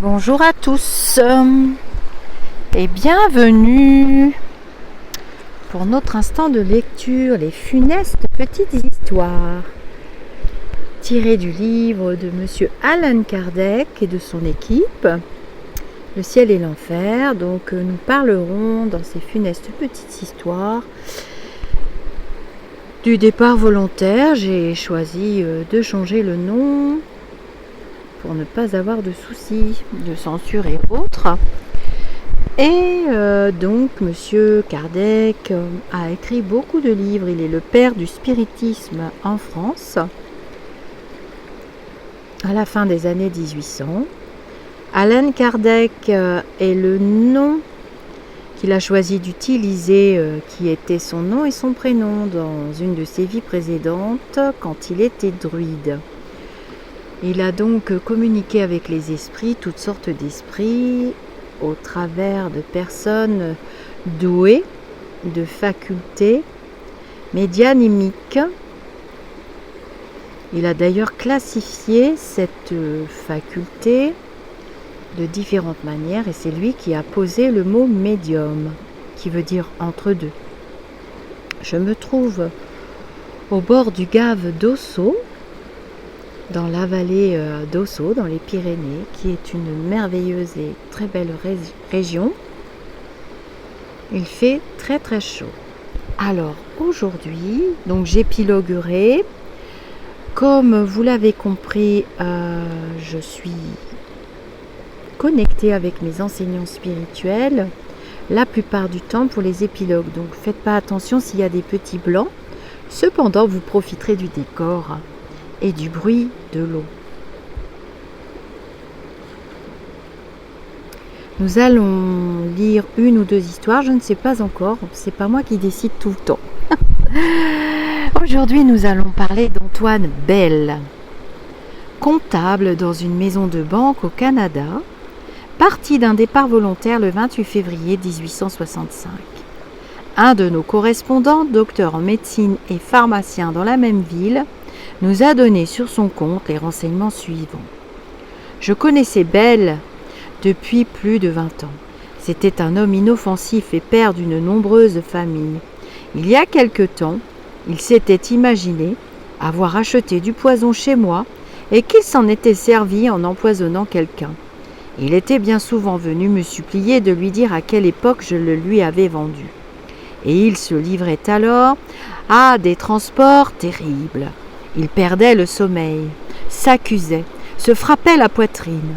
Bonjour à tous et bienvenue pour notre instant de lecture, les funestes petites histoires, tirées du livre de Monsieur Allan Kardec et de son équipe, Le ciel et l'enfer. Donc nous parlerons dans ces funestes petites histoires du départ volontaire. J'ai choisi de changer le nom pour ne pas avoir de soucis de censure et autres. Et donc Monsieur Kardec a écrit beaucoup de livres. Il est le père du spiritisme en France à la fin des années 1800. Allan Kardec est le nom qu'il a choisi d'utiliser, qui était son nom et son prénom dans une de ses vies précédentes quand il était druide. Il a donc communiqué avec les esprits, toutes sortes d'esprits, au travers de personnes douées de facultés médianimiques. Il a d'ailleurs classifié cette faculté de différentes manières et c'est lui qui a posé le mot médium, qui veut dire entre deux. Je me trouve au bord du gave d'Ossau, dans la vallée d'Ossau, dans les Pyrénées, qui est une merveilleuse et très belle région. Il fait très très chaud. Alors aujourd'hui, donc j'épiloguerai. Comme vous l'avez compris, je suis connectée avec mes enseignants spirituels la plupart du temps pour les épilogues. Donc faites pas attention s'il y a des petits blancs. Cependant, vous profiterez du décor et du bruit de l'eau. Nous allons lire une ou deux histoires, je ne sais pas encore, c'est pas moi qui décide tout le temps. Aujourd'hui, nous allons parler d'Antoine Bell, comptable dans une maison de banque au Canada, parti d'un départ volontaire le 28 février 1865. Un de nos correspondants, docteur en médecine et pharmacien dans la même ville, nous a donné sur son compte les renseignements suivants. Je connaissais Bell depuis plus de 20 ans. C'était un homme inoffensif et père d'une nombreuse famille. Il y a quelque temps, il s'était imaginé avoir acheté du poison chez moi et qu'il s'en était servi en empoisonnant quelqu'un. Il était bien souvent venu me supplier de lui dire à quelle époque je le lui avais vendu. Et il se livrait alors à des transports terribles. Il perdait le sommeil, s'accusait, se frappait la poitrine.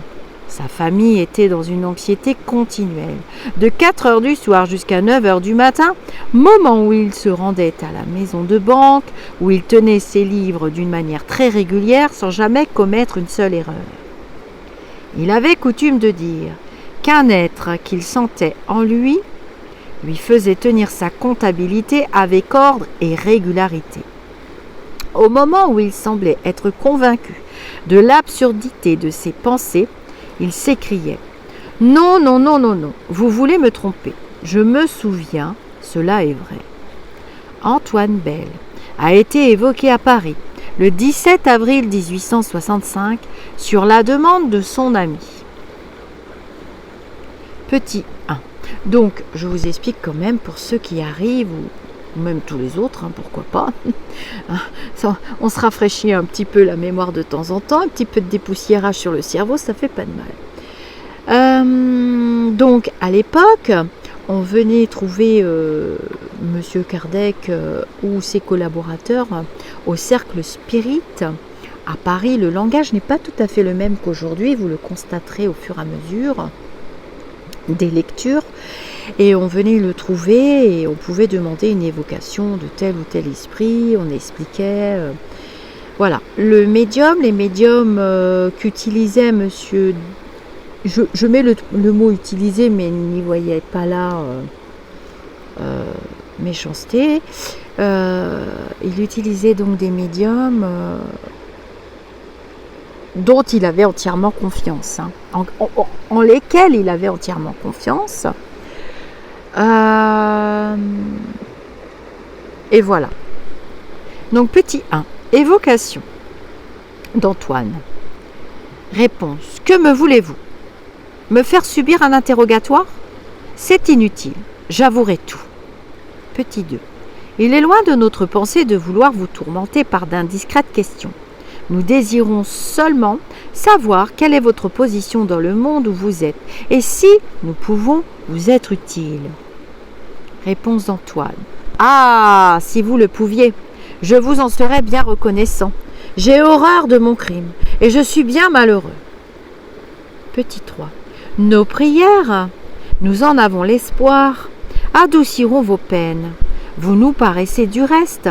Sa famille était dans une anxiété continuelle. De 4 heures du soir jusqu'à 9 heures du matin, moment où il se rendait à la maison de banque, où il tenait ses livres d'une manière très régulière sans jamais commettre une seule erreur. Il avait coutume de dire qu'un être qu'il sentait en lui faisait tenir sa comptabilité avec ordre et régularité. Au moment où il semblait être convaincu de l'absurdité de ses pensées, il s'écriait « Non, non, non, non, non, vous voulez me tromper. Je me souviens, cela est vrai. » Antoine Bell a été évoqué à Paris le 17 avril 1865 sur la demande de son ami. Petit 1. Donc, je vous explique quand même pour ceux qui arrivent ou même tous les autres, pourquoi pas. On se rafraîchit un petit peu la mémoire de temps en temps, un petit peu de dépoussiérage sur le cerveau, ça fait pas de mal. Donc, à l'époque, on venait trouver Monsieur Kardec ou ses collaborateurs au cercle spirit. À Paris, le langage n'est pas tout à fait le même qu'aujourd'hui, vous le constaterez au fur et à mesure des lectures. Et on venait le trouver et on pouvait demander une évocation de tel ou tel esprit, on expliquait. Voilà. Les médiums qu'utilisait monsieur... Je mets le mot utiliser, mais n'y voyez pas là méchanceté. Il utilisait donc des médiums dont il avait entièrement confiance, en lesquels il avait entièrement confiance. Et voilà. Donc petit 1, évocation d'Antoine. Réponse. Que me voulez-vous ? Me faire subir un interrogatoire? C'est inutile, j'avouerai tout. Petit 2. Il est loin de notre pensée de vouloir vous tourmenter par d'indiscrètes questions. Nous désirons seulement savoir quelle est votre position dans le monde où vous êtes et si nous pouvons vous être utiles. Réponse d'Antoine. Ah, si vous le pouviez, je vous en serais bien reconnaissant. J'ai horreur de mon crime et je suis bien malheureux. Petit 3. Nos prières, nous en avons l'espoir, adouciront vos peines. Vous nous paraissez du reste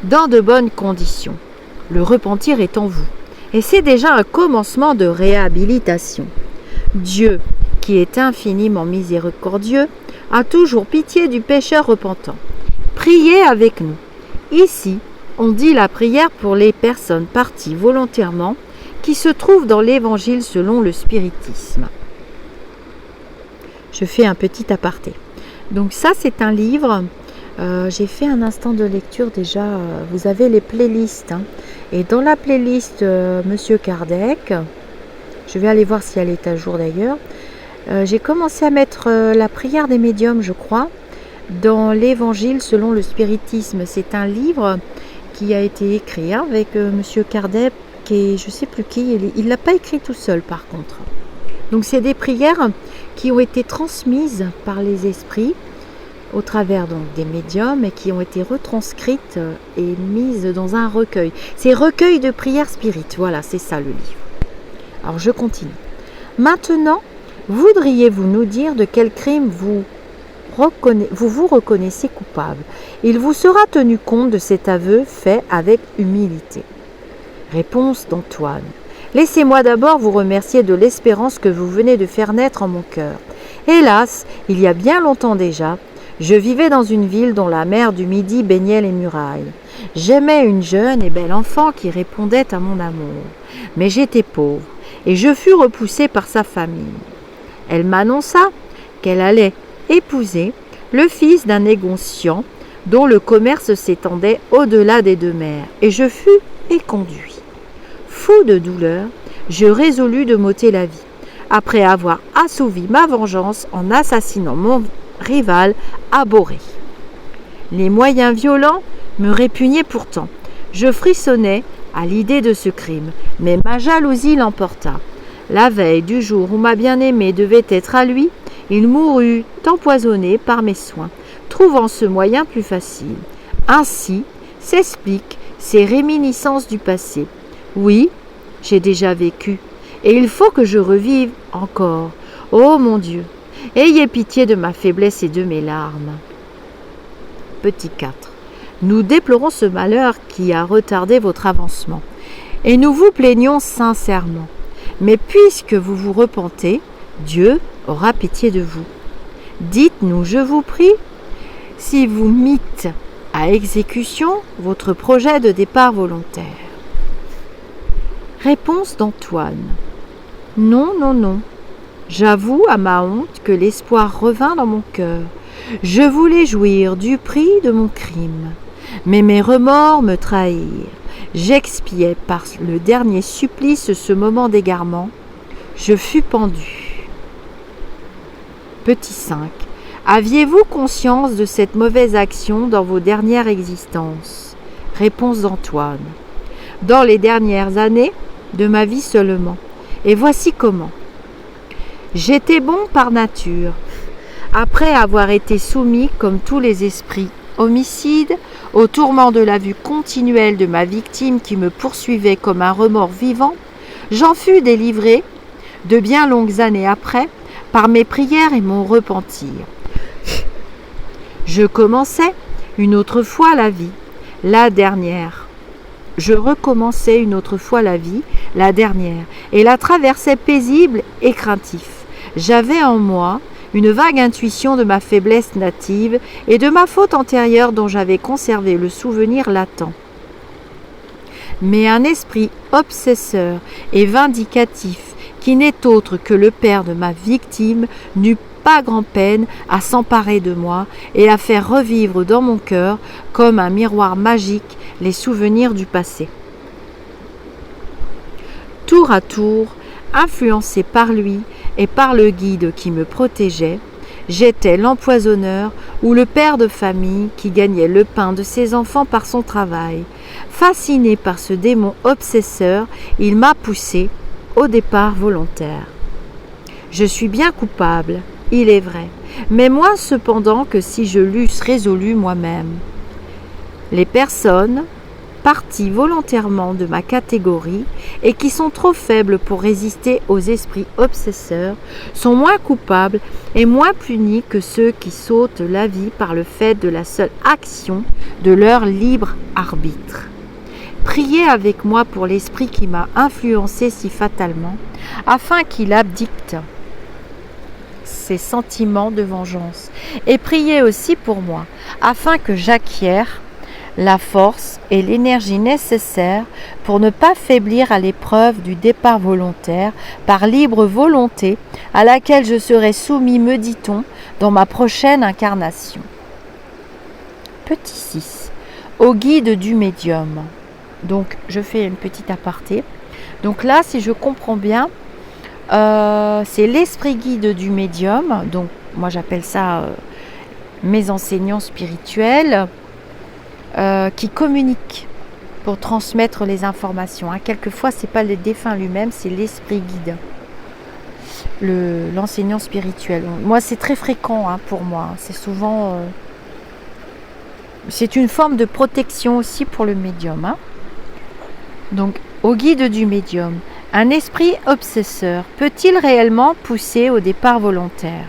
dans de bonnes conditions. Le repentir est en vous et c'est déjà un commencement de réhabilitation. Dieu, qui est infiniment miséricordieux, a toujours pitié du pécheur repentant. Priez avec nous. Ici, on dit la prière pour les personnes parties volontairement qui se trouvent dans l'Évangile selon le spiritisme. Je fais un petit aparté. Donc ça, c'est un livre. J'ai fait un instant de lecture déjà. Vous avez les playlists. Et dans la playlist Monsieur Kardec, je vais aller voir si elle est à jour d'ailleurs. J'ai commencé à mettre la prière des médiums, je crois, dans l'Évangile selon le spiritisme. C'est un livre qui a été écrit avec Monsieur Kardec et je ne sais plus qui. Il ne l'a pas écrit tout seul par contre. Donc c'est des prières qui ont été transmises par les esprits au travers donc des médiums et qui ont été retranscrites et mises dans un recueil. C'est recueil de prières spirites. Voilà, c'est ça le livre. Alors je continue. Maintenant, voudriez-vous nous dire de quel crime vous vous reconnaissez coupable? Il vous sera tenu compte de cet aveu fait avec humilité. Réponse d'Antoine. Laissez-moi d'abord vous remercier de l'espérance que vous venez de faire naître en mon cœur. Hélas, il y a bien longtemps déjà, je vivais dans une ville dont la mer du Midi baignait les murailles. J'aimais une jeune et belle enfant qui répondait à mon amour. Mais j'étais pauvre et je fus repoussé par sa famille. Elle m'annonça qu'elle allait épouser le fils d'un négociant dont le commerce s'étendait au-delà des deux mers, et je fus éconduit. Fou de douleur, je résolus de m'ôter la vie, après avoir assouvi ma vengeance en assassinant mon rival abhorré. Les moyens violents me répugnaient pourtant. Je frissonnais à l'idée de ce crime, mais ma jalousie l'emporta. La veille du jour où ma bien-aimée devait être à lui, il mourut empoisonné par mes soins, trouvant ce moyen plus facile. Ainsi s'expliquent ces réminiscences du passé. Oui, j'ai déjà vécu, et il faut que je revive encore. Oh mon Dieu, ayez pitié de ma faiblesse et de mes larmes. Petit 4. Nous déplorons ce malheur qui a retardé votre avancement, et nous vous plaignons sincèrement. Mais puisque vous vous repentez, Dieu aura pitié de vous. Dites-nous, je vous prie, si vous mîtes à exécution votre projet de départ volontaire. Réponse d'Antoine. Non, non, non. J'avoue à ma honte que l'espoir revint dans mon cœur. Je voulais jouir du prix de mon crime, mais mes remords me trahirent. J'expiais par le dernier supplice ce moment d'égarement. Je fus pendu. Petit 5. Aviez-vous conscience de cette mauvaise action dans vos dernières existences? Réponse d'Antoine. Dans les dernières années de ma vie seulement. Et voici comment. J'étais bon par nature. Après avoir été soumis, comme tous les esprits homicides, au tourment de la vue continuelle de ma victime qui me poursuivait comme un remords vivant, j'en fus délivré, de bien longues années après, par mes prières et mon repentir. Je commençais une autre fois la vie, la dernière. Je recommençais une autre fois la vie, la dernière, et la traversais paisible et craintif. J'avais en moi une vague intuition de ma faiblesse native et de ma faute antérieure dont j'avais conservé le souvenir latent. Mais un esprit obsesseur et vindicatif, qui n'est autre que le père de ma victime, n'eut pas grand-peine à s'emparer de moi et à faire revivre dans mon cœur, comme un miroir magique, les souvenirs du passé. Tour à tour, influencé par lui, et par le guide qui me protégeait, j'étais l'empoisonneur ou le père de famille qui gagnait le pain de ses enfants par son travail. Fasciné par ce démon obsesseur, il m'a poussé au départ volontaire. Je suis bien coupable, il est vrai, mais moins cependant que si je l'eusse résolu moi-même. Les personnes parties volontairement de ma catégorie et qui sont trop faibles pour résister aux esprits obsesseurs sont moins coupables et moins punis que ceux qui sautent la vie par le fait de la seule action de leur libre arbitre. Priez avec moi pour l'esprit qui m'a influencé si fatalement, afin qu'il abdicte ses sentiments de vengeance. Et priez aussi pour moi, afin que j'acquière la force et l'énergie nécessaires pour ne pas faiblir à l'épreuve du départ volontaire par libre volonté à laquelle je serai soumis, me dit-on, dans ma prochaine incarnation. Petit 6. Au guide du médium. Donc, je fais une petite aparté. Donc là, si je comprends bien, c'est l'esprit guide du médium. Donc, moi, j'appelle ça mes enseignants spirituels qui communiquent pour transmettre les informations. Quelquefois, ce n'est pas le défunt lui-même, c'est l'esprit guide, l'enseignant spirituel. Moi, c'est très fréquent pour moi. C'est souvent... c'est une forme de protection aussi pour le médium. Donc, au guide du médium, un esprit obsesseur peut-il réellement pousser au départ volontaire ?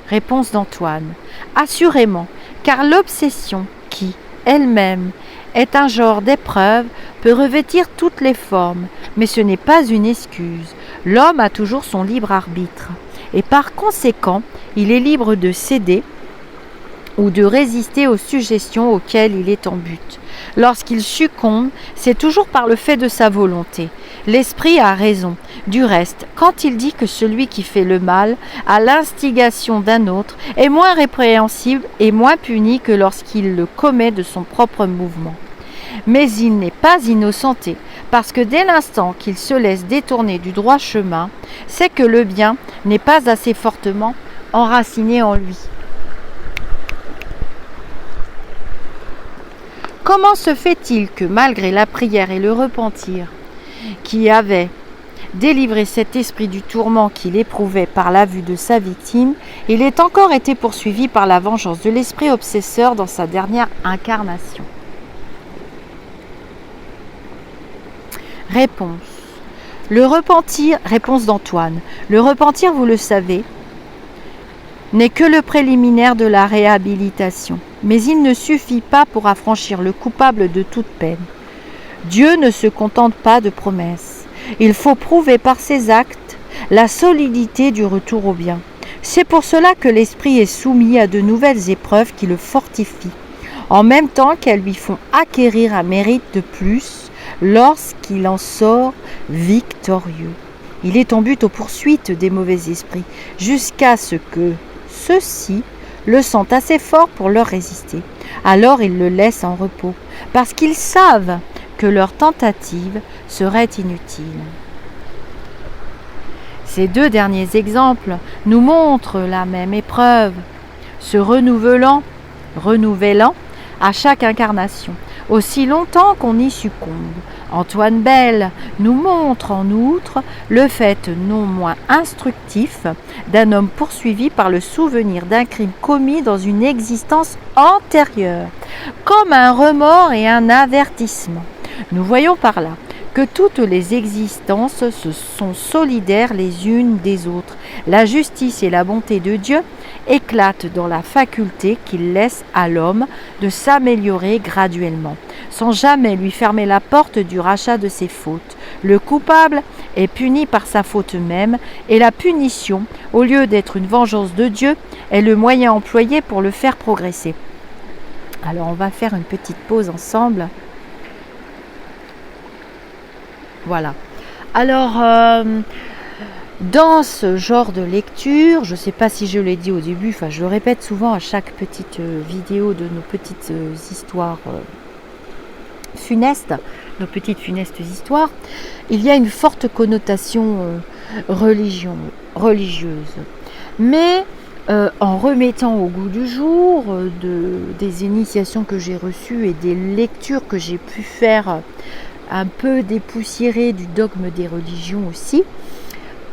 Réponse d'Antoine. Assurément, car l'obsession qui, elle-même, est un genre d'épreuve, peut revêtir toutes les formes, mais ce n'est pas une excuse. L'homme a toujours son libre arbitre, et par conséquent, il est libre de céder ou de résister aux suggestions auxquelles il est en but. Lorsqu'il succombe, c'est toujours par le fait de sa volonté. L'esprit a raison. Du reste, quand il dit que celui qui fait le mal à l'instigation d'un autre est moins répréhensible et moins puni que lorsqu'il le commet de son propre mouvement. Mais il n'est pas innocenté, parce que dès l'instant qu'il se laisse détourner du droit chemin, c'est que le bien n'est pas assez fortement enraciné en lui. Comment se fait-il que, malgré la prière et le repentir qui avaient délivré cet esprit du tourment qu'il éprouvait par la vue de sa victime, il ait encore été poursuivi par la vengeance de l'esprit obsesseur dans sa dernière incarnation ? Réponse. Le repentir, réponse d'Antoine. Le repentir, vous le savez, n'est que le préliminaire de la réhabilitation. Mais il ne suffit pas pour affranchir le coupable de toute peine. Dieu ne se contente pas de promesses. Il faut prouver par ses actes la solidité du retour au bien. C'est pour cela que l'esprit est soumis à de nouvelles épreuves qui le fortifient, en même temps qu'elles lui font acquérir un mérite de plus lorsqu'il en sort victorieux. Il est en but aux poursuites des mauvais esprits, jusqu'à ce que ceux-ci le sentent assez fort pour leur résister. Alors ils le laissent en repos, parce qu'ils savent que leur tentative serait inutile. Ces deux derniers exemples nous montrent la même épreuve, se renouvelant à chaque incarnation, aussi longtemps qu'on y succombe. Antoine Bell nous montre en outre le fait non moins instructif d'un homme poursuivi par le souvenir d'un crime commis dans une existence antérieure, comme un remords et un avertissement. Nous voyons par là que toutes les existences sont solidaires les unes des autres. La justice et la bonté de Dieu éclatent dans la faculté qu'il laisse à l'homme de s'améliorer graduellement, sans jamais lui fermer la porte du rachat de ses fautes. Le coupable est puni par sa faute même, et la punition, au lieu d'être une vengeance de Dieu, est le moyen employé pour le faire progresser. Alors on va faire une petite pause ensemble. Voilà. Alors, dans ce genre de lecture, je ne sais pas si je l'ai dit au début, enfin je le répète souvent à chaque petite vidéo de nos petites histoires funestes, nos petites funestes histoires, il y a une forte connotation religieuse. Mais en remettant au goût du jour des initiations que j'ai reçues et des lectures que j'ai pu faire un peu dépoussiérées du dogme des religions aussi.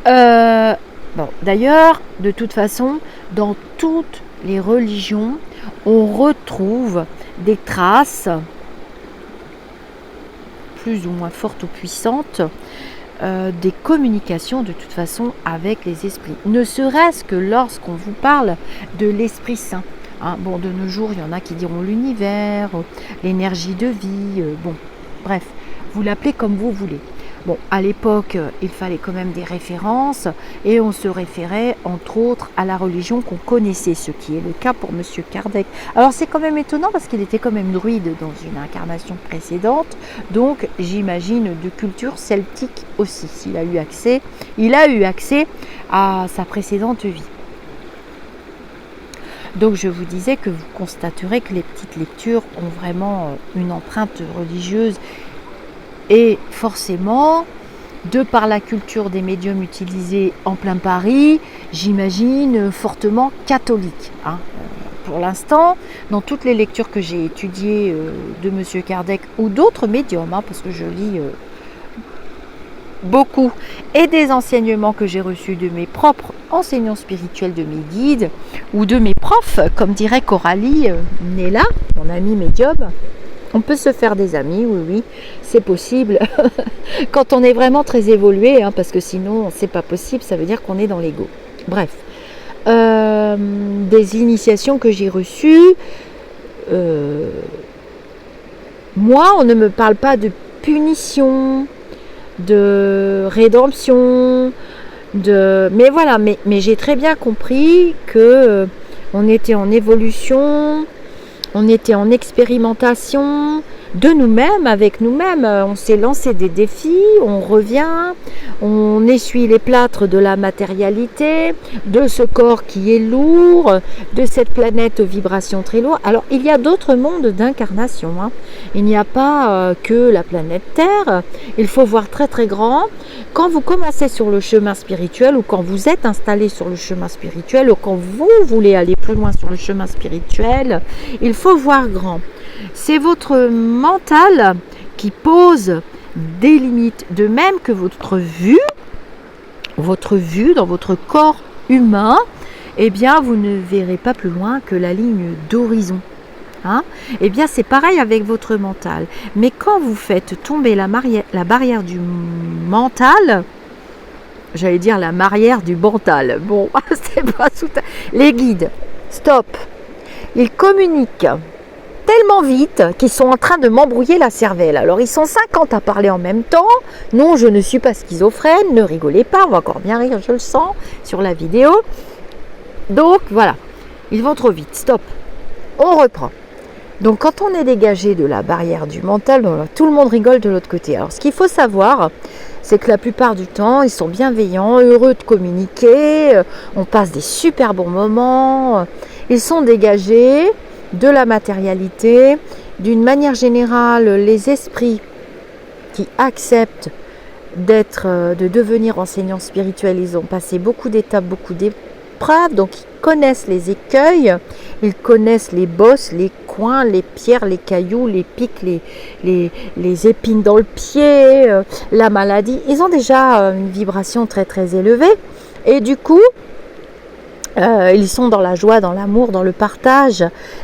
D'ailleurs, de toute façon, dans toutes les religions, on retrouve des traces plus ou moins fortes ou puissantes des communications de toute façon avec les esprits. Ne serait-ce que lorsqu'on vous parle de l'Esprit Saint. Bon, de nos jours, il y en a qui diront l'univers, l'énergie de vie, bref, vous l'appelez comme vous voulez. Bon, à l'époque, il fallait quand même des références et on se référait entre autres à la religion qu'on connaissait, ce qui est le cas pour Monsieur Kardec. Alors c'est quand même étonnant parce qu'il était quand même druide dans une incarnation précédente, donc j'imagine de culture celtique aussi. Il a eu accès à sa précédente vie. Donc je vous disais que vous constaterez que les petites lectures ont vraiment une empreinte religieuse. Et forcément, de par la culture des médiums utilisés en plein Paris, j'imagine fortement catholique. Pour l'instant, dans toutes les lectures que j'ai étudiées de M. Kardec ou d'autres médiums, parce que je lis beaucoup, et des enseignements que j'ai reçus de mes propres enseignants spirituels, de mes guides, ou de mes profs, comme dirait Coralie Nella, mon amie médium. On peut se faire des amis, oui, c'est possible, quand on est vraiment très évolué, parce que sinon, c'est pas possible, ça veut dire qu'on est dans l'ego. Bref, des initiations que j'ai reçues, moi, on ne me parle pas de punition, de rédemption, mais voilà, mais j'ai très bien compris que on était en évolution. On était en expérimentation de nous-mêmes, avec nous-mêmes. On s'est lancé des défis, on revient, on essuie les plâtres de la matérialité, de ce corps qui est lourd, de cette planète aux vibrations très lourdes. Alors, il y a d'autres mondes d'incarnation. Il n'y a pas que la planète Terre. Il faut voir très très grand. Quand vous commencez sur le chemin spirituel ou quand vous êtes installé sur le chemin spirituel ou quand vous voulez aller plus loin sur le chemin spirituel, il faut voir grand. C'est votre mental qui pose des limites, de même que votre vue dans votre corps humain, eh bien vous ne verrez pas plus loin que la ligne d'horizon. Eh bien c'est pareil avec votre mental. Mais quand vous faites tomber la barrière du mental, j'allais dire la barrière du mental. Bon, c'est pas tout. Les guides, stop. Ils communiquent tellement vite qu'ils sont en train de m'embrouiller la cervelle. Alors ils sont 50 à parler en même temps. Non, je ne suis pas schizophrène, ne rigolez pas, on va encore bien rire, je le sens sur la vidéo. Donc voilà, ils vont trop vite, stop. On reprend. Donc quand on est dégagé de la barrière du mental, tout le monde rigole de l'autre côté. Alors ce qu'il faut savoir, c'est que la plupart du temps, ils sont bienveillants, heureux de communiquer, on passe des super bons moments, ils sont dégagés de la matérialité. D'une manière générale, les esprits qui acceptent de devenir enseignants spirituels, ils ont passé beaucoup d'étapes, beaucoup d'épreuves, donc ils connaissent les écueils, ils connaissent les bosses, les coins, les pierres, les cailloux, les pics, les épines dans le pied, la maladie. Ils ont déjà une vibration très très élevée et du coup, ils sont dans la joie, dans l'amour, dans le partage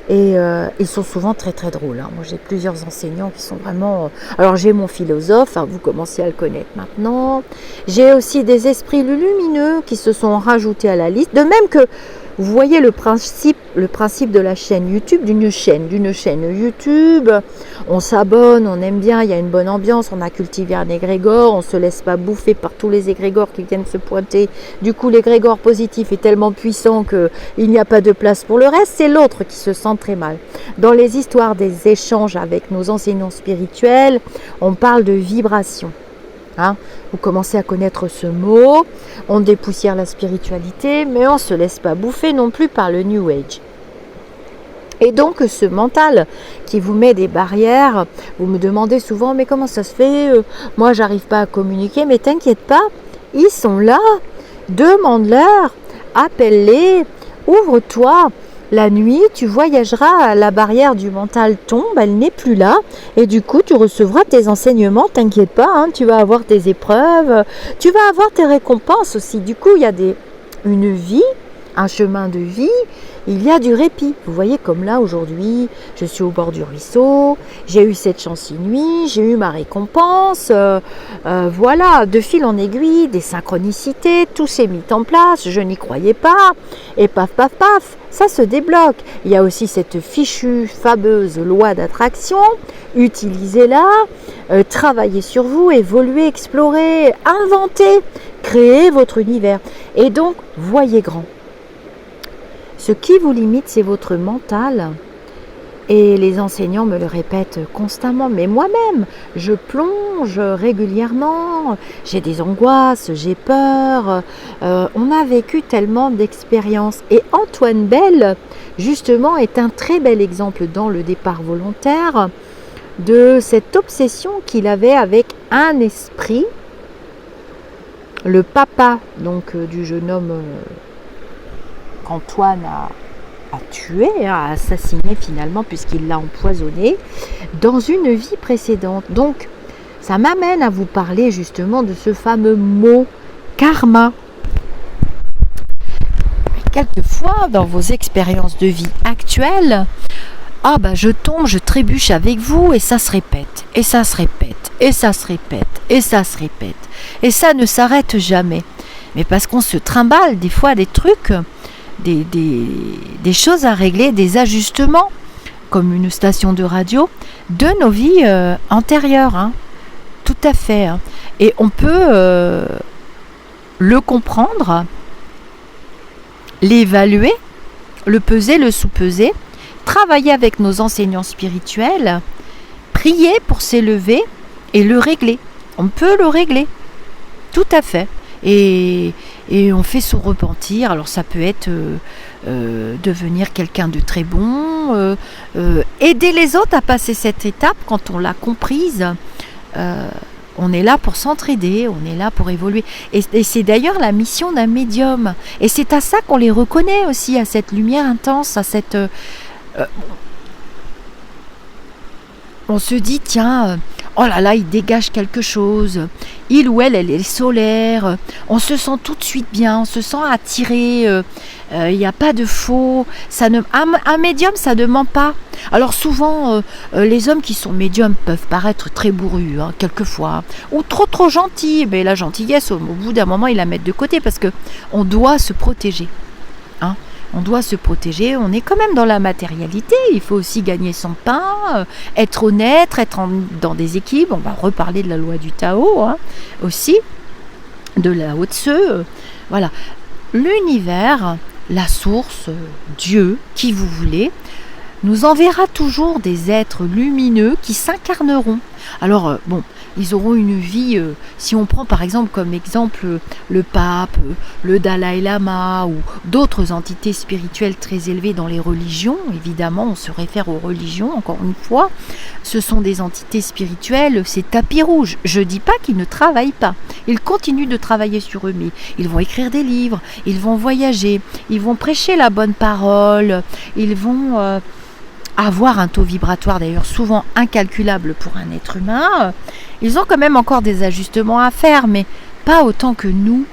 et ils sont souvent très très drôles. Moi j'ai plusieurs enseignants qui sont vraiment... Alors j'ai mon philosophe, vous commencez à le connaître maintenant. J'ai aussi des esprits lumineux qui se sont rajoutés à la liste. De même que vous voyez le principe de la chaîne YouTube, d'une chaîne YouTube. On s'abonne, on aime bien, il y a une bonne ambiance, on a cultivé un égrégore, on ne se laisse pas bouffer par tous les égrégores qui viennent se pointer. Du coup, l'égrégore positif est tellement puissant qu'il n'y a pas de place pour le reste. C'est l'autre qui se sent très mal. Dans les histoires des échanges avec nos enseignants spirituels, on parle de vibration. Vous commencez à connaître ce mot, on dépoussière la spiritualité, mais on ne se laisse pas bouffer non plus par le New Age. Et donc ce mental qui vous met des barrières, vous me demandez souvent, mais comment ça se fait, moi j'arrive pas à communiquer, mais t'inquiète pas, Ils sont là, demande-leur, appelle-les, ouvre-toi. La nuit, tu voyageras, la barrière du mental tombe, elle n'est plus là. Et du coup, tu recevras tes enseignements, t'inquiète pas, hein, tu vas avoir tes épreuves, tu vas avoir tes récompenses aussi. Du coup, il y a une vie, un chemin de vie, il y a du répit. Vous voyez, comme là, aujourd'hui, je suis au bord du ruisseau, j'ai eu cette chance inouïe, j'ai eu ma récompense, voilà, de fil en aiguille, des synchronicités, tout s'est mis en place, je n'y croyais pas, et paf, paf, paf, ça se débloque. Il y a aussi cette fichue, fameuse loi d'attraction, utilisez-la, travaillez sur vous, évoluez, explorez, inventez, créez votre univers. Et donc, voyez grand. Ce qui vous limite, c'est votre mental. Et les enseignants me le répètent constamment. Mais moi-même, je plonge régulièrement. J'ai des angoisses, j'ai peur. On a vécu tellement d'expériences. Et Antoine Bell, justement, est un très bel exemple dans le départ volontaire de cette obsession qu'il avait avec un esprit. Le papa donc du jeune homme qu'Antoine a tué, a assassiné finalement puisqu'il l'a empoisonné dans une vie précédente. Donc ça m'amène à vous parler justement de ce fameux mot karma. Quelquefois dans vos expériences de vie actuelles, je tombe, je trébuche avec vous et ça se répète, et ça se répète, et ça se répète, et ça se répète, et ça ne s'arrête jamais. Mais parce qu'on se trimballe des fois des trucs, des choses à régler, des ajustements, comme une station de radio, de nos vies antérieures. Hein. Tout à fait. Hein. Et on peut le comprendre, l'évaluer, le peser, le sous-peser, travailler avec nos enseignants spirituels, prier pour s'élever et le régler. On peut le régler. Tout à fait. Et on fait son repentir. Alors ça peut être devenir quelqu'un de très bon, aider les autres à passer cette étape quand on l'a comprise. On est là pour s'entraider, on est là pour évoluer. Et c'est d'ailleurs la mission d'un médium. Et c'est à ça qu'on les reconnaît aussi, à cette lumière intense, à cette... on se dit, tiens, oh là là, il dégage quelque chose. Il ou elle est solaire. On se sent tout de suite bien, on se sent attiré. Il n'y a pas de faux. Un médium, ça ne ment pas. Alors souvent, les hommes qui sont médiums peuvent paraître très bourrus, hein, quelquefois, ou trop gentils. Mais la gentillesse, au bout d'un moment, ils la mettent de côté parce que on doit se protéger. Hein. On doit se protéger, on est quand même dans la matérialité, il faut aussi gagner son pain, être honnête, être dans des équipes, on va reparler de la loi du Tao, hein, aussi, de la Haute-Se, voilà. L'univers, la source, Dieu, qui vous voulez, nous enverra toujours des êtres lumineux qui s'incarneront. Alors, ils auront une vie, si on prend par exemple comme exemple le pape, le Dalai Lama ou d'autres entités spirituelles très élevées dans les religions, évidemment on se réfère aux religions encore une fois, ce sont des entités spirituelles, c'est tapis rouge. Je ne dis pas qu'ils ne travaillent pas, ils continuent de travailler sur eux, mais ils vont écrire des livres, ils vont voyager, ils vont prêcher la bonne parole, ils vont... avoir un taux vibratoire d'ailleurs souvent incalculable pour un être humain, ils ont quand même encore des ajustements à faire, mais pas autant que nous.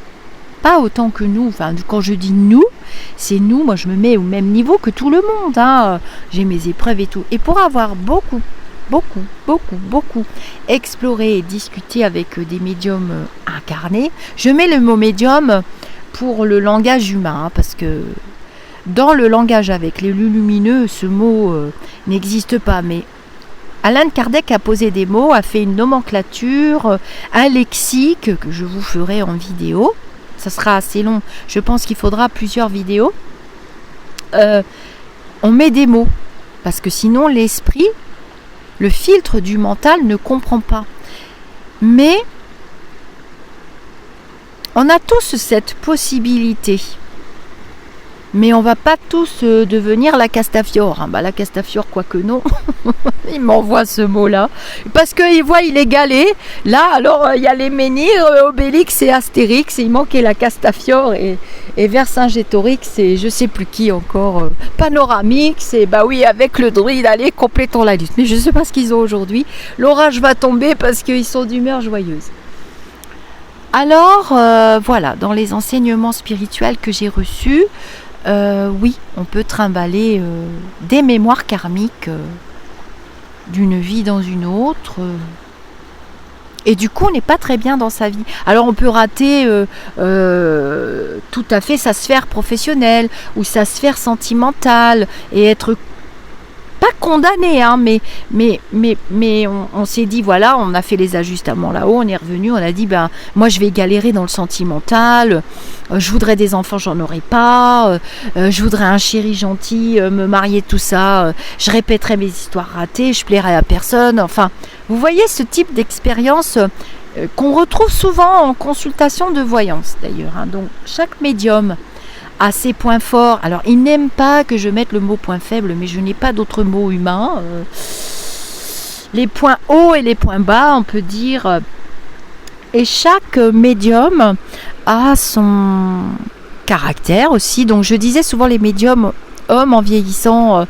Pas autant que nous. Enfin, quand je dis nous, c'est nous, moi je me mets au même niveau que tout le monde. Hein. J'ai mes épreuves et tout. Et pour avoir beaucoup exploré et discuté avec des médiums incarnés, je mets le mot médium pour le langage humain, hein, parce que dans le langage avec les lumineux, ce mot n'existe pas, mais Allan Kardec a posé des mots, a fait une nomenclature, un lexique que je vous ferai en vidéo. Ça sera assez long, je pense qu'il faudra plusieurs vidéos. On met des mots, parce que sinon l'esprit, le filtre du mental ne comprend pas. Mais on a tous cette possibilité Mais on va pas tous devenir la Castafiore. Hein. Bah, la Castafiore, quoique non. Il m'envoie ce mot-là. Parce qu'il voit, il est galé. Là, alors, il y a les menhirs, Obélix et Astérix. Et il manquait la Castafiore et Vercingétorix et je sais plus qui encore. Panoramix. Et bah oui, avec le druide, allez, complétons la liste. Mais je sais pas ce qu'ils ont aujourd'hui. L'orage va tomber parce qu'ils sont d'humeur joyeuse. Alors, voilà, dans les enseignements spirituels que j'ai reçus, oui, on peut trimballer des mémoires karmiques d'une vie dans une autre. Et du coup, on n'est pas très bien dans sa vie. Alors, on peut rater tout à fait sa sphère professionnelle ou sa sphère sentimentale et être pas condamné, hein, mais on s'est dit, voilà, on a fait les ajustements là-haut, on est revenu, on a dit, ben, moi je vais galérer dans le sentimental, je voudrais des enfants, j'en aurais pas, je voudrais un chéri gentil, me marier, tout ça, je répéterai mes histoires ratées, je plairai à personne, enfin, vous voyez ce type d'expérience qu'on retrouve souvent en consultation de voyance d'ailleurs, hein. Donc chaque médium à ses points forts. Alors, il n'aime pas que je mette le mot point faible, mais je n'ai pas d'autre mot humain. Les points hauts et les points bas, on peut dire. Et chaque médium a son caractère aussi. Donc, je disais souvent, les médiums hommes en vieillissant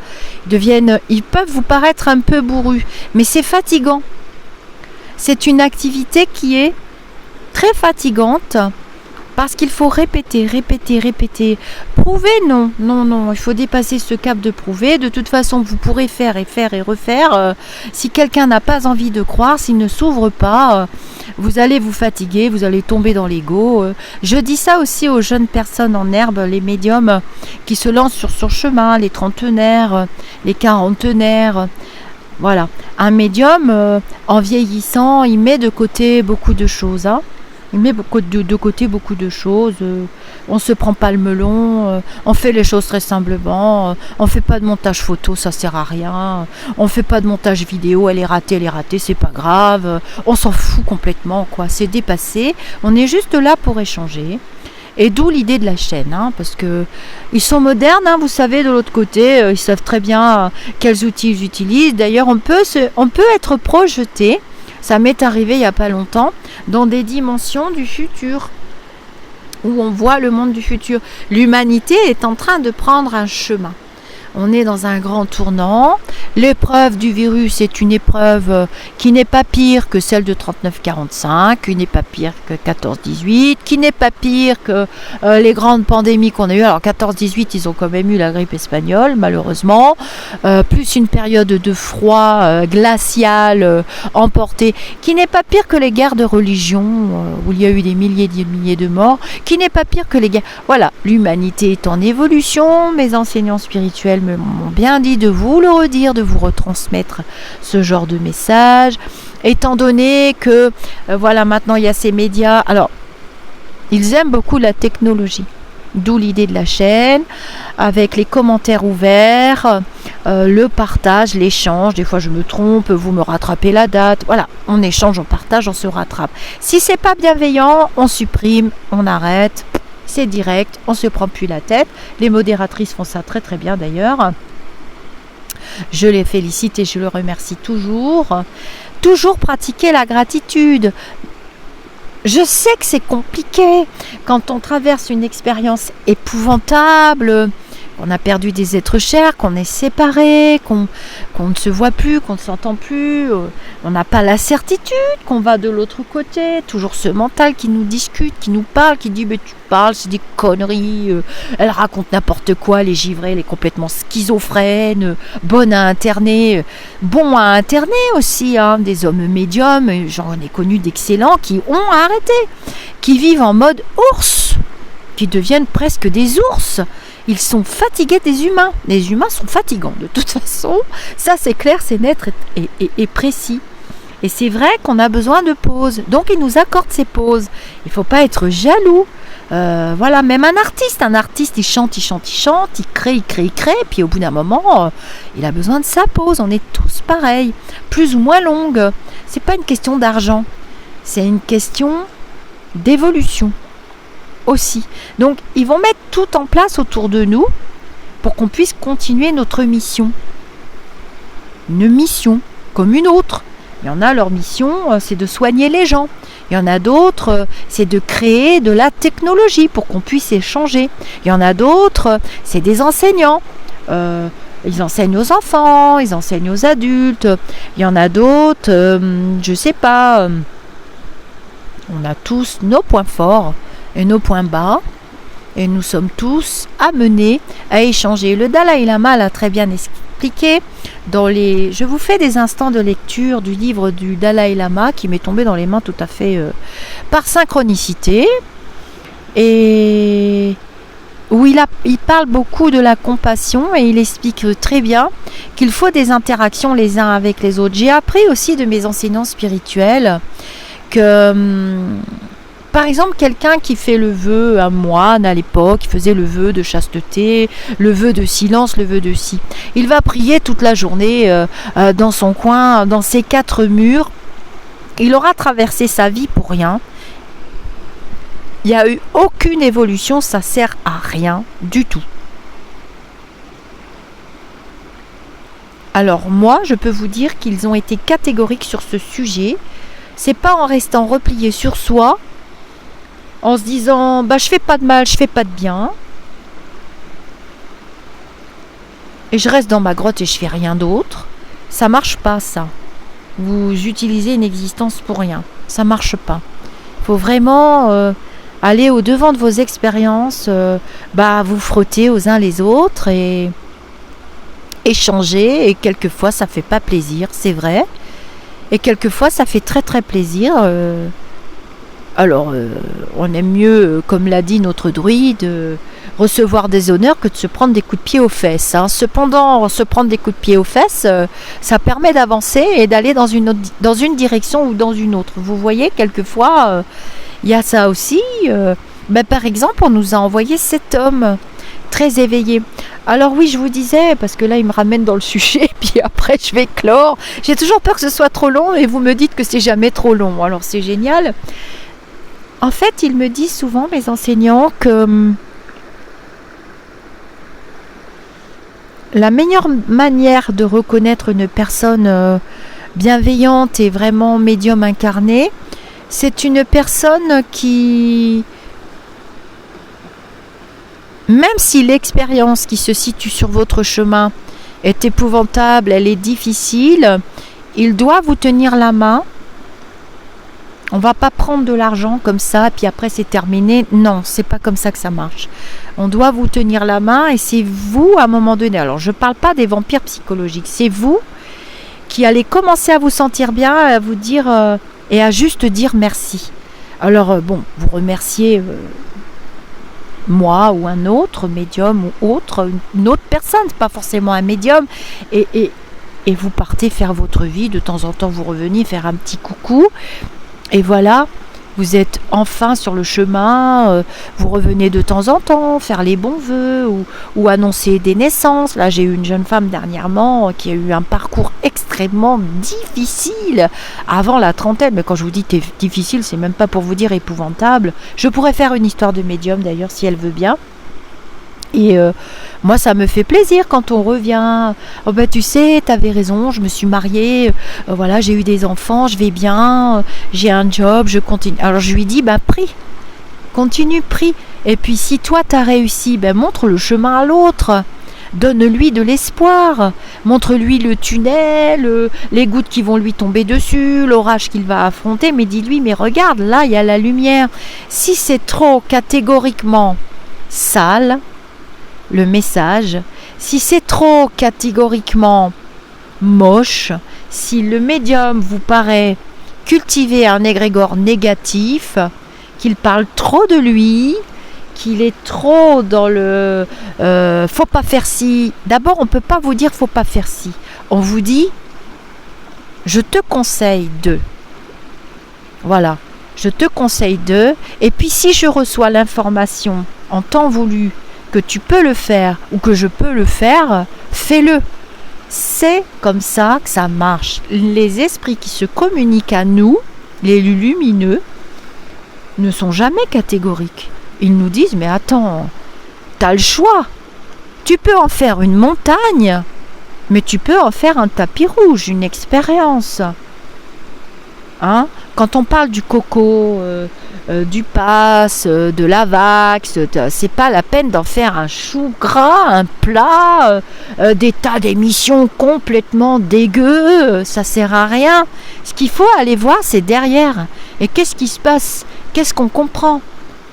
ils peuvent vous paraître un peu bourrus, mais c'est fatigant. C'est une activité qui est très fatigante. Parce qu'il faut répéter. Prouver, non. Il faut dépasser ce cap de prouver. De toute façon, vous pourrez faire et refaire. Si quelqu'un n'a pas envie de croire, s'il ne s'ouvre pas, vous allez vous fatiguer, vous allez tomber dans l'ego. Je dis ça aussi aux jeunes personnes en herbe, les médiums qui se lancent sur son chemin, les trentenaires, les quarantenaires. Voilà. Un médium, en vieillissant, il met de côté beaucoup de choses, hein. Il met de côté beaucoup de choses. On ne se prend pas le melon. On fait les choses très simplement. On ne fait pas de montage photo, ça ne sert à rien. On ne fait pas de montage vidéo, elle est ratée, c'est pas grave. On s'en fout complètement, quoi. C'est dépassé. On est juste là pour échanger. Et d'où l'idée de la chaîne, hein, parce que ils sont modernes, hein, vous savez, de l'autre côté, ils savent très bien quels outils ils utilisent. D'ailleurs, on peut être projeté. Ça m'est arrivé il n'y a pas longtemps, dans des dimensions du futur, où on voit le monde du futur. L'humanité est en train de prendre un chemin. On est dans un grand tournant. L'épreuve du virus est une épreuve qui n'est pas pire que celle de 39-45, qui n'est pas pire que 14-18, qui n'est pas pire que les grandes pandémies qu'on a eues. Alors 14-18, ils ont quand même eu la grippe espagnole, malheureusement, plus une période de froid glacial emporté, qui n'est pas pire que les guerres de religion, où il y a eu des milliers de morts, qui n'est pas pire que les guerres. Voilà, l'humanité est en évolution, mes enseignants spirituels m'ont bien dit de vous le redire, de vous retransmettre ce genre de message, étant donné que voilà, maintenant il y a ces médias. Alors, ils aiment beaucoup la technologie, d'où l'idée de la chaîne, avec les commentaires ouverts, le partage, l'échange. Des fois je me trompe, vous me rattrapez la date. Voilà, on échange, on partage, on se rattrape. Si c'est pas bienveillant, on supprime, on arrête. C'est direct, on ne se prend plus la tête. Les modératrices font ça très très bien d'ailleurs. Je les félicite et je le remercie toujours. Toujours pratiquer la gratitude. Je sais que c'est compliqué quand on traverse une expérience épouvantable, qu'on a perdu des êtres chers, qu'on est séparés, qu'on ne se voit plus, qu'on ne s'entend plus, on n'a pas la certitude qu'on va de l'autre côté, toujours ce mental qui nous discute, qui nous parle, qui dit mais tu parles, c'est des conneries, elle raconte n'importe quoi, elle est givrée, elle est complètement schizophrène, bonne à interner, bon à interner aussi, hein, des hommes médiums, j'en ai connu d'excellents qui ont arrêté, qui vivent en mode ours, qui deviennent presque des ours. Ils sont fatigués des humains. Les humains sont fatigants de toute façon. Ça c'est clair, c'est net et précis. Et c'est vrai qu'on a besoin de pauses. Donc ils nous accordent ces pauses. Il ne faut pas être jaloux. Voilà, même un artiste, il chante, il crée. Puis au bout d'un moment, il a besoin de sa pause. On est tous pareils, plus ou moins longue. C'est pas une question d'argent. C'est une question d'évolution. aussi. Donc, ils vont mettre tout en place autour de nous pour qu'on puisse continuer notre mission. Une mission comme une autre. Il y en a, leur mission, c'est de soigner les gens. Il y en a d'autres, c'est de créer de la technologie pour qu'on puisse échanger. Il y en a d'autres, c'est des enseignants. Ils enseignent aux enfants, ils enseignent aux adultes. Il y en a d'autres, je ne sais pas. On a tous nos points forts et nos points bas. Et nous sommes tous amenés à échanger. Le Dalai Lama l'a très bien expliqué. Je vous fais des instants de lecture du livre du Dalai Lama qui m'est tombé dans les mains tout à fait par synchronicité. Et où il parle beaucoup de la compassion et il explique très bien qu'il faut des interactions les uns avec les autres. J'ai appris aussi de mes enseignants spirituels que... Par exemple, quelqu'un qui fait le vœu, un moine à l'époque, il faisait le vœu de chasteté, le vœu de silence, le vœu de si. Il va prier toute la journée dans son coin, dans ses 4 murs. Il aura traversé sa vie pour rien. Il n'y a eu aucune évolution, ça sert à rien du tout. Alors moi, je peux vous dire qu'ils ont été catégoriques sur ce sujet. C'est pas en restant replié sur soi, en se disant je fais pas de mal, je fais pas de bien, et je reste dans ma grotte et je fais rien d'autre. Ça marche pas, ça. Vous utilisez une existence pour rien. Ça marche pas. Il faut vraiment aller au devant de vos expériences, vous frotter aux uns les autres et échanger. Et quelquefois ça fait pas plaisir, c'est vrai. Et quelquefois ça fait très très plaisir. Alors, on aime mieux, comme l'a dit notre druide, recevoir des honneurs que de se prendre des coups de pied aux fesses. Cependant, se prendre des coups de pied aux fesses, ça permet d'avancer et d'aller dans une direction ou dans une autre. Vous voyez, quelquefois, il y a ça aussi. Par exemple, on nous a envoyé cet homme très éveillé. Alors oui, je vous disais, parce que là, il me ramène dans le sujet, puis après, je vais clore. J'ai toujours peur que ce soit trop long, et vous me dites que c'est jamais trop long. Alors, c'est génial. En fait, ils me disent souvent, mes enseignants, que la meilleure manière de reconnaître une personne bienveillante et vraiment médium incarné, c'est une personne qui, même si l'expérience qui se situe sur votre chemin est épouvantable, elle est difficile, il doit vous tenir la main. On ne va pas prendre de l'argent comme ça, puis après c'est terminé. Non, c'est pas comme ça que ça marche. On doit vous tenir la main et c'est vous, à un moment donné. Alors, je ne parle pas des vampires psychologiques. C'est vous qui allez commencer à vous sentir bien, à vous dire et à juste dire merci. Alors, vous remerciez moi ou un autre médium ou autre, une autre personne, pas forcément un médium, et vous partez faire votre vie. De temps en temps, vous revenez faire un petit coucou. Et voilà, vous êtes enfin sur le chemin, vous revenez de temps en temps faire les bons vœux ou annoncer des naissances. Là, j'ai eu une jeune femme dernièrement qui a eu un parcours extrêmement difficile avant la trentaine. Mais quand je vous dis difficile, c'est même pas pour vous dire épouvantable. Je pourrais faire une histoire de médium d'ailleurs si elle veut bien. Et moi, ça me fait plaisir quand on revient. Oh tu sais, t'avais raison, je me suis mariée, voilà, j'ai eu des enfants, je vais bien, j'ai un job, je continue. Alors je lui dis, prie, continue, prie. Et puis si toi t'as réussi, montre le chemin à l'autre. Donne-lui de l'espoir, montre-lui le tunnel, les gouttes qui vont lui tomber dessus, l'orage qu'il va affronter, mais dis-lui, mais regarde, là, il y a la lumière. Si c'est trop catégoriquement sale, le message, si c'est trop catégoriquement moche, si le médium vous paraît cultiver un égrégore négatif, qu'il parle trop de lui, qu'il est trop dans le faut pas faire ci. D'abord, on ne peut pas vous dire faut pas faire ci. On vous dit je te conseille de. Voilà, je te conseille de. Et puis si je reçois l'information en temps voulu que tu peux le faire ou que je peux le faire, fais-le. C'est comme ça que ça marche. Les esprits qui se communiquent à nous, les lumineux, ne sont jamais catégoriques. ils nous disent, mais attends, t'as le choix. Tu peux en faire une montagne, mais tu peux en faire un tapis rouge, une expérience. Hein? Quand on parle du coco, du pass, de la vax, c'est pas la peine d'en faire un chou gras, un plat, des tas d'émissions complètement dégueu, ça sert à rien. Ce qu'il faut aller voir, c'est derrière. Et qu'est-ce qui se passe? Qu'est-ce qu'on comprend?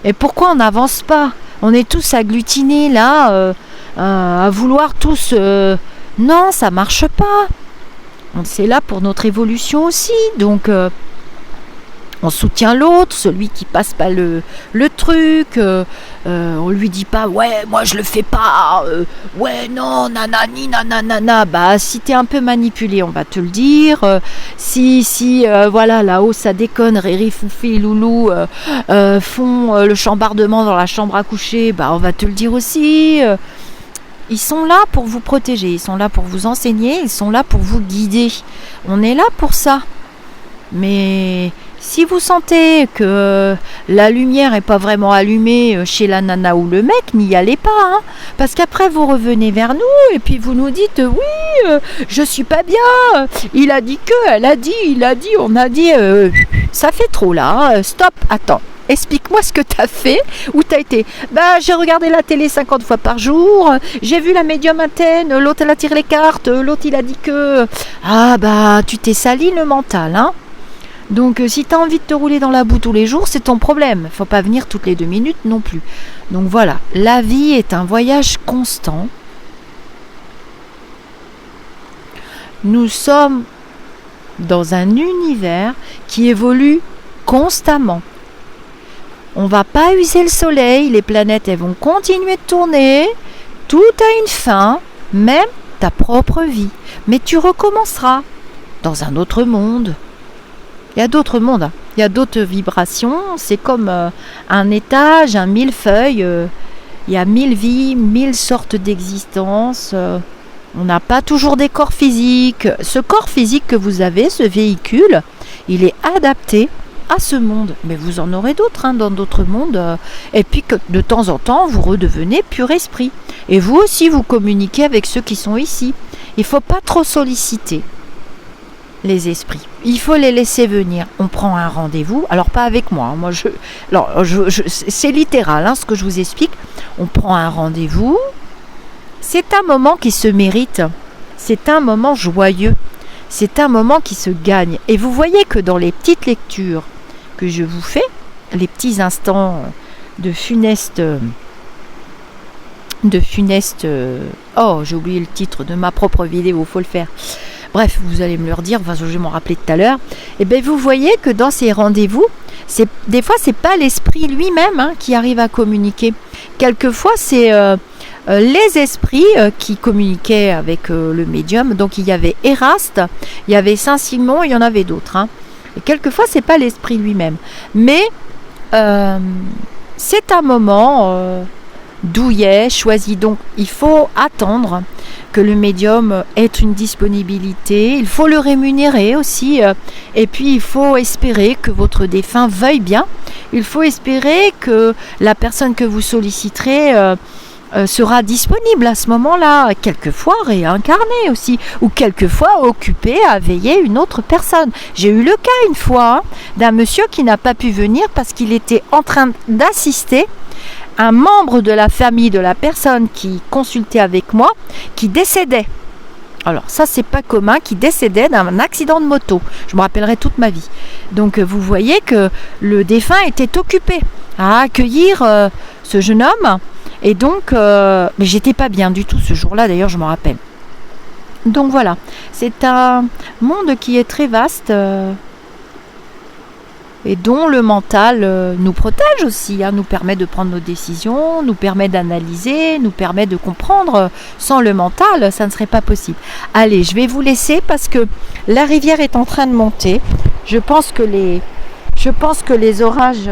Et pourquoi on n'avance pas? On est tous agglutinés là, à vouloir tous... non, ça marche pas. C'est là pour notre évolution aussi, donc... on soutient l'autre, celui qui passe pas le truc, on lui dit pas ouais moi je le fais pas, ouais non nanani nanana, bah si t'es un peu manipulé on va te le dire, si voilà là-haut ça déconne, Riri, Foufi, Loulou font le chambardement dans la chambre à coucher, bah on va te le dire aussi. Ils sont là pour vous protéger, ils sont là pour vous enseigner, ils sont là pour vous guider, on est là pour ça. Mais si vous sentez que la lumière n'est pas vraiment allumée chez la nana ou le mec, n'y allez pas. Hein, parce qu'après, vous revenez vers nous et puis vous nous dites « Oui, je suis pas bien. Il a dit que, elle a dit, il a dit, on a dit. Ça fait trop là. Hein, stop, attends. Explique-moi ce que tu as fait, où tu as été. Bah, j'ai regardé la télé 50 fois par jour, j'ai vu la médium Athènes, l'autre elle a tiré les cartes, l'autre il a dit que... Ah bah, tu t'es sali le mental, hein. Donc si tu as envie de te rouler dans la boue tous les jours, c'est ton problème. Faut pas venir toutes les 2 minutes non plus. Donc voilà, la vie est un voyage constant. Nous sommes dans un univers qui évolue constamment. On va pas user le soleil, les planètes elles vont continuer de tourner. Tout a une fin, même ta propre vie. Mais tu recommenceras dans un autre monde. Il y a d'autres mondes, il y a d'autres vibrations, c'est comme un étage, un millefeuille, il y a 1000 vies, 1000 sortes d'existence, on n'a pas toujours des corps physiques. Ce corps physique que vous avez, ce véhicule, il est adapté à ce monde, mais vous en aurez d'autres hein, dans d'autres mondes, et puis que de temps en temps vous redevenez pur esprit, et vous aussi vous communiquez avec ceux qui sont ici. Il ne faut pas trop solliciter les esprits. Il faut les laisser venir. On prend un rendez-vous. Alors pas avec moi. Moi c'est littéral hein, ce que je vous explique. On prend un rendez-vous. C'est un moment qui se mérite. C'est un moment joyeux. C'est un moment qui se gagne. Et vous voyez que dans les petites lectures que je vous fais, les petits instants de funeste. Oh, j'ai oublié le titre de ma propre vidéo. Faut le faire. Bref, vous allez me le redire, enfin, je vais m'en rappeler tout à l'heure. Et bien, vous voyez que dans ces rendez-vous, des fois, c'est pas l'esprit lui-même hein, qui arrive à communiquer. Quelquefois, c'est les esprits qui communiquaient avec le médium. Donc, il y avait Éraste, il y avait Saint-Simon, il y en avait d'autres. Hein. Et quelquefois, c'est pas l'esprit lui-même. Mais c'est un moment douillet, choisi. Donc, il faut attendre que le médium ait une disponibilité, il faut le rémunérer aussi, et puis il faut espérer que votre défunt veuille bien, il faut espérer que la personne que vous solliciterez sera disponible à ce moment-là, quelquefois réincarnée aussi, ou quelquefois occupée à veiller une autre personne. J'ai eu le cas une fois hein, d'un monsieur qui n'a pas pu venir parce qu'il était en train d'assister un membre de la famille de la personne qui consultait avec moi, qui décédait. Alors ça c'est pas commun, qui décédait d'un accident de moto. Je me rappellerai toute ma vie. Donc vous voyez que le défunt était occupé à accueillir ce jeune homme. Et donc, mais j'étais pas bien du tout ce jour-là, d'ailleurs je m'en rappelle. Donc voilà, c'est un monde qui est très vaste. Et dont le mental nous protège aussi, hein, nous permet de prendre nos décisions, nous permet d'analyser, nous permet de comprendre. Sans le mental, ça ne serait pas possible. Allez, je vais vous laisser parce que la rivière est en train de monter. Je pense que les orages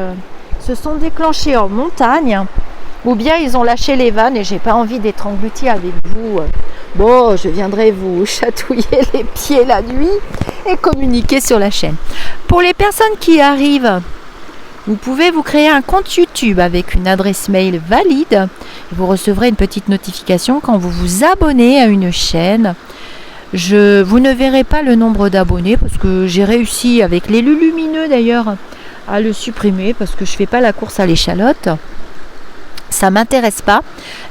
se sont déclenchés en montagne, ou bien ils ont lâché les vannes et j'ai pas envie d'être engloutie avec vous. Bon, je viendrai vous chatouiller les pieds la nuit et communiquer sur la chaîne. Pour les personnes qui arrivent Vous pouvez vous créer un compte YouTube avec une adresse mail valide. Vous recevrez une petite notification quand vous vous abonnez à une chaîne. Vous ne verrez pas le nombre d'abonnés parce que j'ai réussi avec les Lulumineux d'ailleurs à le supprimer parce que je ne fais pas la course à l'échalote. Ça m'intéresse pas.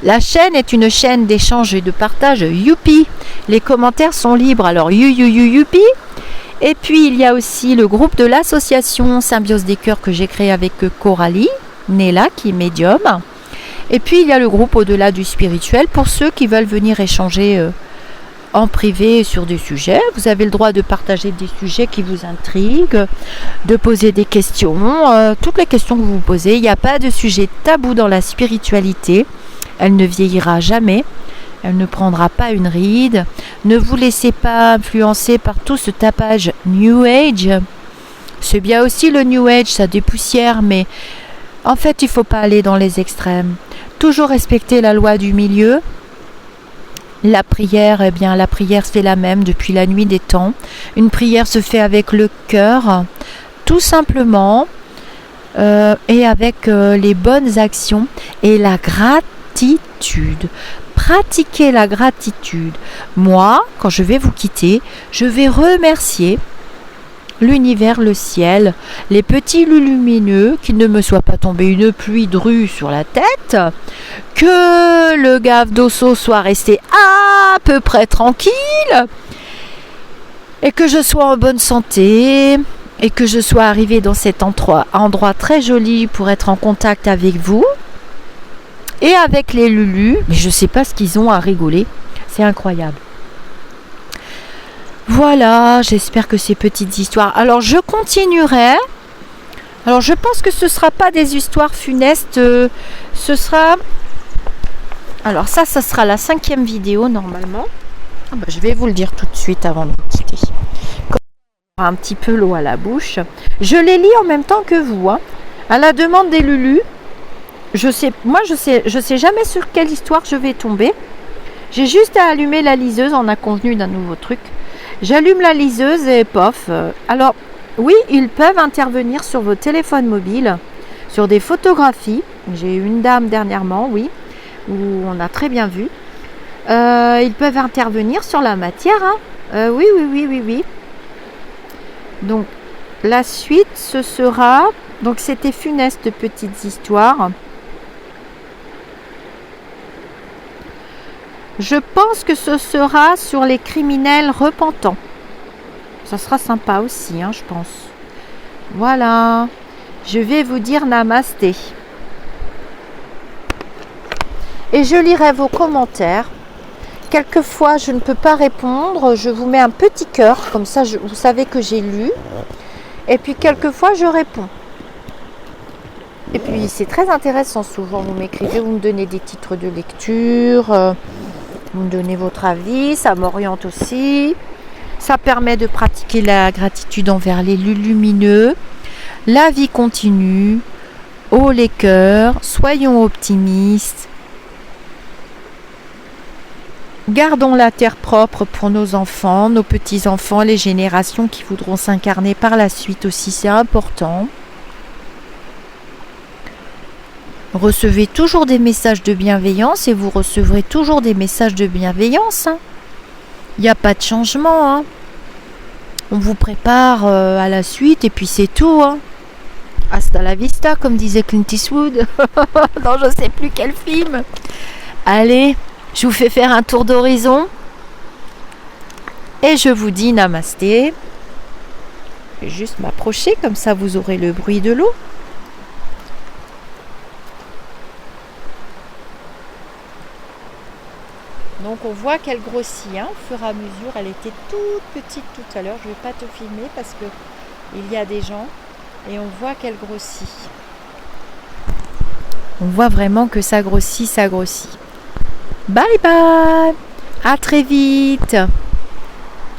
La chaîne est une chaîne d'échange et de partage. Youpi. Les commentaires sont libres. Alors youpi. Et puis il y a aussi le groupe de l'association Symbiose des Cœurs que j'ai créé avec Coralie, Nella qui est médium. Et puis il y a le groupe Au-delà du spirituel pour ceux qui veulent venir échanger en privé sur des sujets. Vous avez le droit de partager des sujets qui vous intriguent, de poser des questions, toutes les questions que vous vous posez. Il n'y a pas de sujet tabou dans la spiritualité. Elle ne vieillira jamais. Elle ne prendra pas une ride. Ne vous laissez pas influencer par tout ce tapage New Age. C'est bien aussi le New Age, ça dépoussière, mais en fait, il ne faut pas aller dans les extrêmes. Toujours respecter la loi du milieu. La prière, eh bien, la prière c'est la même depuis la nuit des temps. Une prière se fait avec le cœur, tout simplement, et avec les bonnes actions et la gratitude. Pratiquez la gratitude. Moi, quand je vais vous quitter, je vais remercier l'univers, le ciel, les petits lumineux, qu'il ne me soit pas tombé une pluie de rue sur la tête, que le gave d'osso soit resté à peu près tranquille, et que je sois en bonne santé, et que je sois arrivée dans cet endroit très joli pour être en contact avec vous, et avec les Lulus, mais je ne sais pas ce qu'ils ont à rigoler, c'est incroyable. Voilà, j'espère que ces petites histoires... Alors, je continuerai. Alors, je pense que ce ne sera pas des histoires funestes. Ce sera... Alors, ça sera la 5e vidéo, normalement. Je vais vous le dire tout de suite avant de vous quitter. Comme un petit peu l'eau à la bouche. Je les lis en même temps que vous. À la demande des Lulus. Je sais jamais sur quelle histoire je vais tomber. J'ai juste à allumer la liseuse. On a convenu d'un nouveau truc. J'allume la liseuse et pof. Alors, oui, ils peuvent intervenir sur vos téléphones mobiles, sur des photographies. J'ai eu une dame dernièrement, oui, où on a très bien vu. Ils peuvent intervenir sur la matière. Oui. Donc, la suite, ce sera... Donc, c'était funeste petites histoires. Je pense que ce sera sur les criminels repentants. Ça sera sympa aussi, je pense. Voilà. Je vais vous dire namasté. Et je lirai vos commentaires. Quelquefois, je ne peux pas répondre. Je vous mets un petit cœur. Comme ça, vous savez que j'ai lu. Et puis, quelquefois, je réponds. Et puis, c'est très intéressant. Souvent, vous m'écrivez, vous me donnez des titres de lecture. Vous me donnez votre avis, ça m'oriente aussi. Ça permet de pratiquer la gratitude envers les lumineux. La vie continue. Haut les cœurs, soyons optimistes. Gardons la terre propre pour nos enfants, nos petits-enfants, les générations qui voudront s'incarner par la suite aussi, c'est important. Recevez toujours des messages de bienveillance et vous recevrez toujours des messages de bienveillance. Il n'y a pas de changement. On vous prépare à la suite et puis c'est tout. Hasta la vista, comme disait Clint Eastwood. Dans je ne sais plus quel film. Allez, je vous fais faire un tour d'horizon. Et je vous dis namasté. Je vais juste m'approcher, comme ça vous aurez le bruit de l'eau. Donc on voit qu'elle grossit au fur et à mesure. Elle était toute petite tout à l'heure. Je ne vais pas te filmer parce que il y a des gens et on voit qu'elle grossit. On voit vraiment que ça grossit, ça grossit. Bye bye. À très vite.